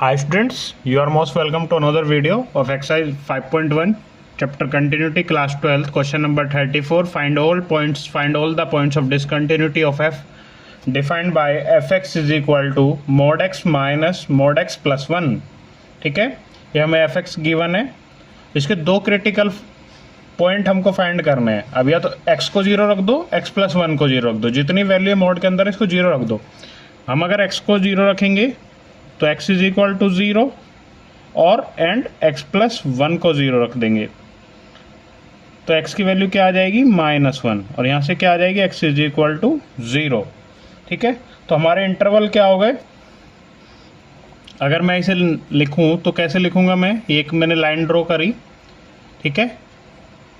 Hi students, you are most welcome to another video of exercise 5.1 chapter continuity class 12th question number 34. Find all the points of discontinuity of f defined by fx is equal to mod x minus mod x plus 1. ठीक है, ये हमें fx given है, इसके दो critical point हमको find करने हैं. अब या तो x को जीरो रख दो, x प्लस 1 को जीरो रख दो, जितनी वैल्यू है मोड के अंदर इसको जीरो रख दो. हम अगर x को जीरो रखेंगे तो x is equal to zero और एंड x प्लस 1 को ज़ीरो रख देंगे तो x की वैल्यू क्या आ जाएगी -1 और यहाँ से क्या आ जाएगी x is equal to zero. ठीक है, तो हमारे इंटरवल क्या हो गए. अगर मैं इसे लिखूं तो कैसे लिखूंगा मैं, एक मैंने लाइन ड्रॉ करी. ठीक है,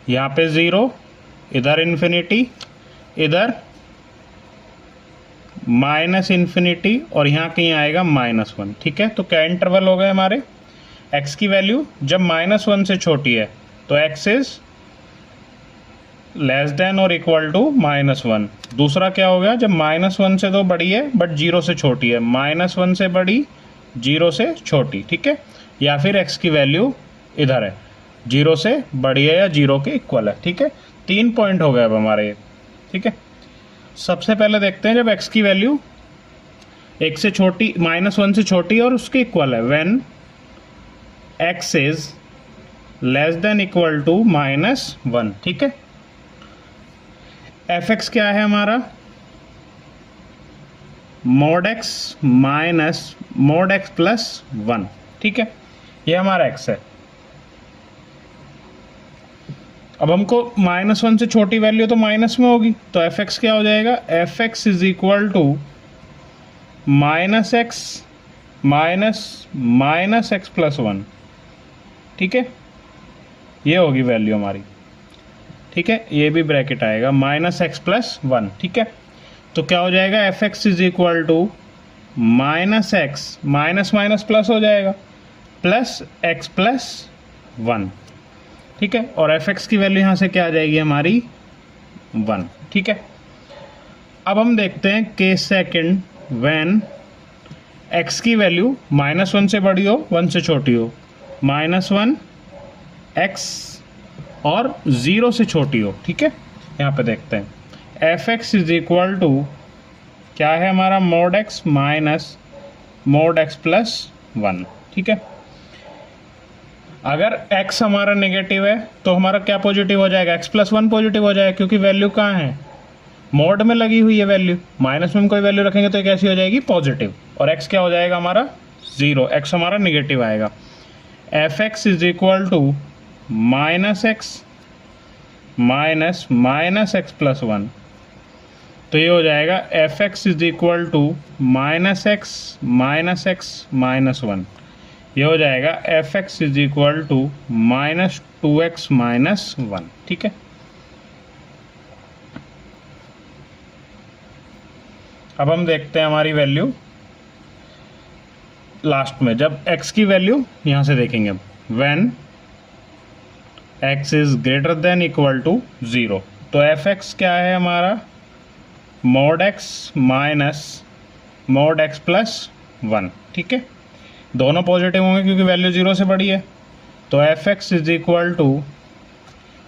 यहाँ पे ज़ीरो, इधर इन्फिनिटी, इधर माइनस इन्फिनिटी और यहाँ कहीं आएगा -1. ठीक है, तो क्या इंटरवल हो गए हमारे. x की वैल्यू जब -1 से छोटी है तो x इज लेस देन और इक्वल टू -1. दूसरा क्या हो गया, जब -1 से तो बड़ी है बट 0 से छोटी है, -1 से बड़ी 0 से छोटी. ठीक है, या फिर x की वैल्यू इधर है, 0 से बड़ी है या 0 के इक्वल है. ठीक है, 3 पॉइंट हो गए अब हमारे. ठीक है, सबसे पहले देखते हैं जब x की वैल्यू 1 से छोटी, -1 से छोटी और उसके इक्वल है. When x is less than equal to -1. ठीक है, fx क्या है हमारा, mod x minus mod x plus 1. ठीक है, ये हमारा x है. अब हमको -1 से छोटी वैल्यू तो माइनस में होगी तो fx क्या हो जाएगा, fx is equal to -x minus x plus 1. ठीक है, ये होगी वैल्यू हमारी. ठीक है, ये भी ब्रैकेट आएगा -x प्लस 1. ठीक है, तो क्या हो जाएगा, fx is equal to -x minus plus हो जाएगा प्लस x प्लस 1. ठीक है, और fx की वैल्यू यहाँ से क्या आ जाएगी हमारी 1. ठीक है, अब हम देखते हैं केस सेकंड, व्हेन x की वैल्यू -1 से बड़ी हो 1 से छोटी हो, -1 x और 0 से छोटी हो. ठीक है, यहाँ पे देखते हैं fx इज इक्वल टू क्या है हमारा, mod x minus mod x plus 1. ठीक है, अगर x हमारा नेगेटिव है तो हमारा क्या पॉजिटिव हो जाएगा, x प्लस 1 पॉजिटिव हो जाएगा, क्योंकि वैल्यू कहाँ है, मोड में लगी हुई है वैल्यू. माइनस में हम कोई वैल्यू रखेंगे तो कैसी हो जाएगी, पॉजिटिव, और x क्या हो जाएगा हमारा 0, x हमारा नेगेटिव आएगा. fx is equal to -x minus x plus 1, तो ये हो जाएगा fx is equal to -x minus 1. ये हो जाएगा fx is equal to -2x minus 1. ठीक है, अब हम देखते हैं हमारी वैल्यू लास्ट में, जब x की वैल्यू यहाँ से देखेंगे. अब when x is greater than equal to 0 तो fx क्या है हमारा, mod x minus mod x plus 1. ठीक है, दोनों पॉजिटिव होंगे क्योंकि वैल्यू 0 से बड़ी है, तो fx इज इक्वल टू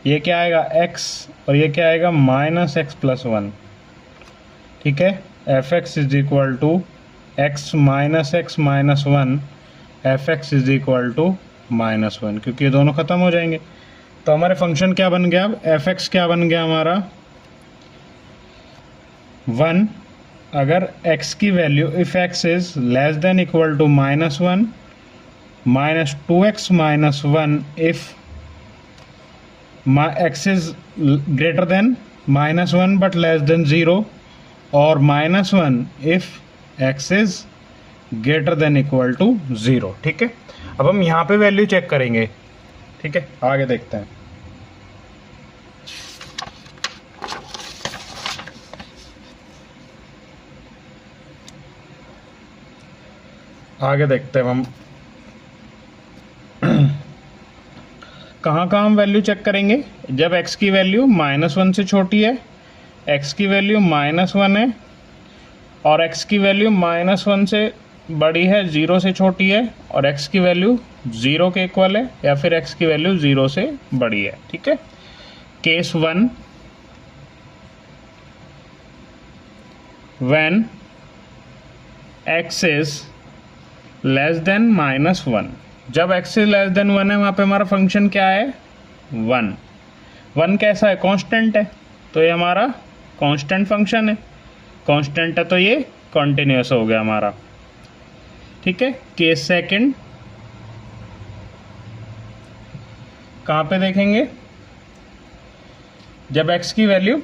ये क्या आएगा x और ये क्या आएगा -x प्लस 1. ठीक है, fx is equal to x minus 1, fx is equal to -1, क्योंकि ये दोनों ख़त्म हो जाएंगे. तो हमारे फंक्शन क्या बन गया, अब fx क्या बन गया हमारा 1. अगर x की value if x is less than equal to -1 -2x minus 1 if x is greater than -1 but less than 0 और -1 if x is greater than equal to 0. ठीक है, अब हम यहाँ पे वैल्यू चेक करेंगे. ठीक है, आगे देखते हैं. आगे देखते हैं हम कहाँ हम वैल्यू चेक करेंगे, जब x की वैल्यू -1 से छोटी है, x की वैल्यू -1 है और x की वैल्यू -1 से बड़ी है, 0 से छोटी है, और x की वैल्यू 0 के इक्वल है, या फिर x की वैल्यू 0 से बड़ी है। ठीक है, case 1, when x is less then -1। जब x इज लेस देन 1 है, वहाँ पे हमारा फंक्शन क्या है, 1। 1 कैसा है, कांस्टेंट है, तो ये हमारा कांस्टेंट फंक्शन है। कांस्टेंट है तो ये कॉन्टिन्यूस हो गया हमारा। ठीक है, केस सेकंड कहाँ पे देखेंगे, जब x की वैल्यू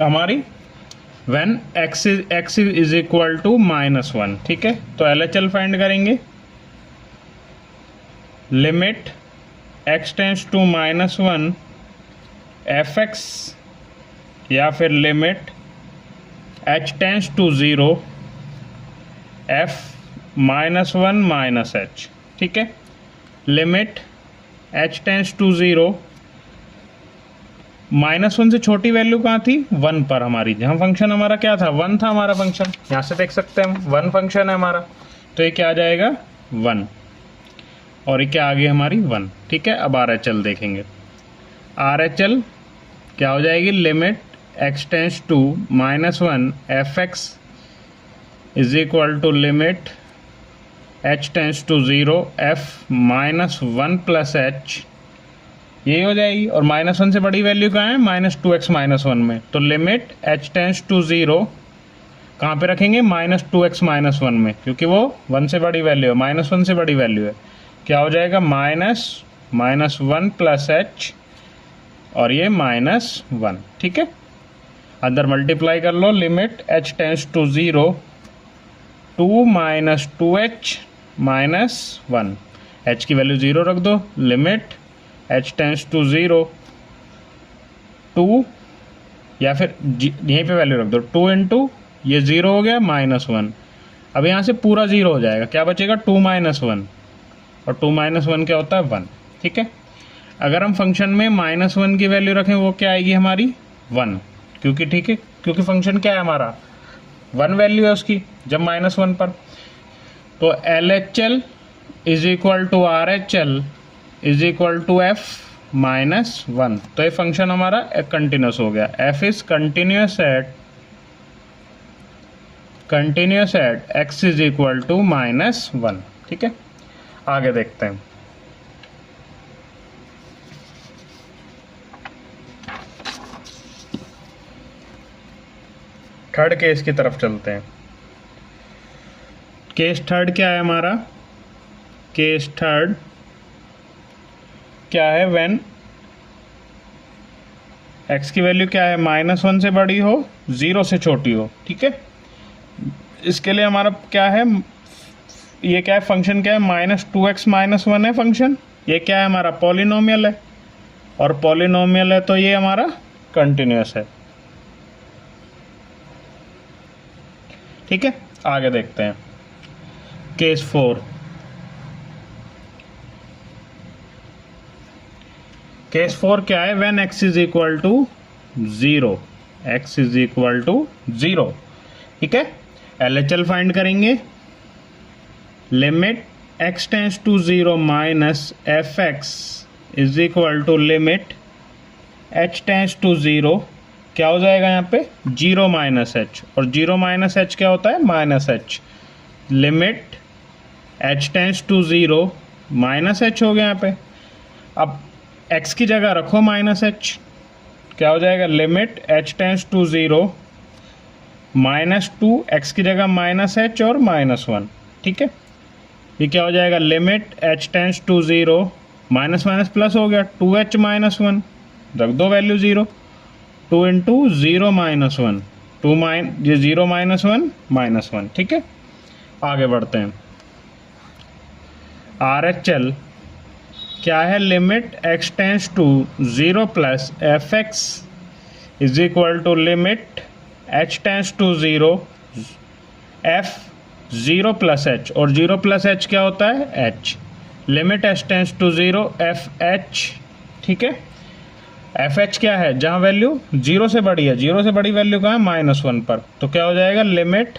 हमारी when x is equal to -1। ठीक है, तो LHL फाइंड करेंगे। Limit x tends to -1 fx, या फिर limit h tends to 0 f -1 -h। ठीक है, लिमिट h टेंस टू 0, -1 से छोटी वैल्यू कहाँ थी, 1 पर हमारी, जहाँ फंक्शन हमारा क्या था, 1 था हमारा फंक्शन। यहाँ से देख सकते हैं हम 1 फंक्शन है हमारा, तो ये क्या आ जाएगा 1, और ये क्या आ गई हमारी 1। ठीक है, अब RHL देखेंगे। RHL क्या हो जाएगी, limit x tends to -1 fx is equal to limit h tends to 0 f -1 plus h, यही हो जाएगी। और -1 से बड़ी वैल्यू कहाँ है, -2x -1 में, तो लिमिट h टेंस टू 0 कहाँ पे रखेंगे, -2x -1 में, क्योंकि वो 1 से बड़ी वैल्यू है, -1 से बड़ी वैल्यू है। क्या हो जाएगा, -1 प्लस h, और ये -1। ठीक है, अंदर मल्टीप्लाई कर लो, limit h tends to 0 2 -2h -1, h की वैल्यू 0 रख दो, लिमिट h टेंस टू 0 2, या फिर यहीं पे वैल्यू रख दो 2 इंटू ये 0 हो गया -1। अब यहाँ से पूरा 0 हो जाएगा, क्या बचेगा 2 -1, और 2 -1 क्या होता है 1। ठीक है, अगर हम फंक्शन में -1 की वैल्यू रखें, वो क्या आएगी हमारी 1, क्योंकि ठीक है, क्योंकि फंक्शन क्या है हमारा 1 वैल्यू है उसकी जब -1 पर। तो LHL is equal to RHL is equal to f -1, तो ये फंक्शन हमारा कंटिन्यूस हो गया। f is continuous at x is equal to -1। ठीक है, आगे देखते हैं। थर्ड केस की तरफ चलते हैं। केस थर्ड क्या है हमारा, केस थर्ड क्या है, व्हेन x की वैल्यू क्या है, -1 से बड़ी हो, 0 से छोटी हो। ठीक है, इसके लिए हमारा क्या है, ये क्या है, फंक्शन क्या है, -2x -1 है फंक्शन। ये क्या है हमारा, पॉलिनोमियल है, और पॉलिनोमियल है तो ये हमारा कंटिन्यूस है। ठीक है, आगे देखते हैं केस 4। केस 4 क्या है, when x is equal to 0, x is equal to 0। ठीक है, LHL फाइंड करेंगे। Limit x tends to 0 minus fx is equal to limit h tends to 0, क्या हो जाएगा यहाँ पे 0 -h, और 0 -h क्या होता है, -h। Limit h tends to 0 -h हो गया यहाँ पे। अब x की जगह रखो -h, क्या हो जाएगा, limit h tends to 0 -2, x की जगह -h और -1। ठीक है, ये क्या हो जाएगा, limit h tends to 0 minus plus हो गया 2h -1, रख दो वैल्यू 0, 2 इंटू 0 -1, 2 ये 0 -1 -1। ठीक है, आगे बढ़ते हैं। RHL क्या है, limit x tends to 0 plus fx is equal to limit h tends to 0 f 0 plus h, और 0 प्लस h क्या होता है h। Limit h tends to 0 f h। ठीक है, एफ एच क्या है, जहाँ वैल्यू 0 से बड़ी है, 0 से बड़ी वैल्यू कहाँ है, -1 पर, तो क्या हो जाएगा, लिमिट,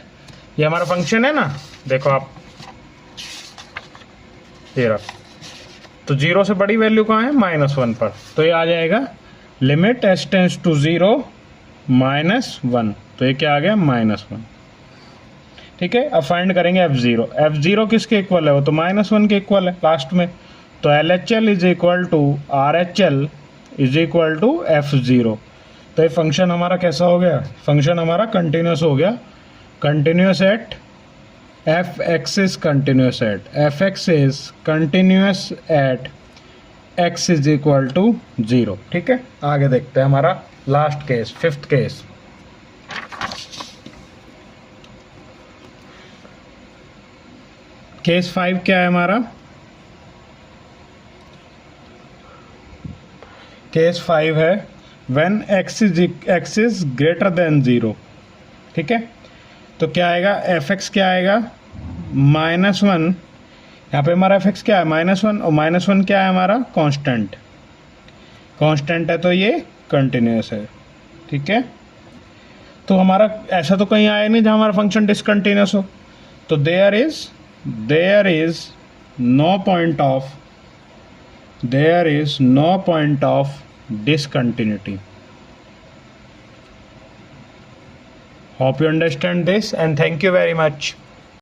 ये हमारा फंक्शन है ना, देखो आप, ये रहा, तो 0 से बड़ी वैल्यू कहाँ है, -1 पर, तो ये आ जाएगा लिमिट s टेंस टू 0 -1, तो ये क्या आ गया, -1। ठीक है, अब फाइंड करेंगे f0। f0 किसके इक्वल है, वो तो -1 के इक्वल है लास्ट में, तो LHL is equal to RHL is equal to f0। तो ये फंक्शन हमारा कैसा हो गया, फंक्शन हमारा कंटिन्यूस हो गया, continuous at f(x) is continuous at f(x) is continuous at x is equal to 0। ठीक है, आगे देखते हैं हमारा last case, 5th case. Case 5 क्या है हमारा, केस 5 है when x is greater then 0। ठीक है, तो क्या आएगा, f(x) क्या आएगा, -1, यहाँ पे हमारा f(x) क्या है, -1, और -1 क्या है हमारा, कांस्टेंट, कांस्टेंट है तो ये कंटिन्यूस है। ठीक है, तो हमारा ऐसा तो कहीं आया नहीं जहाँ हमारा फंक्शन डिसकंटिन्यूस हो, तो there is no point of discontinuity. Hope you understand this and thank you very much.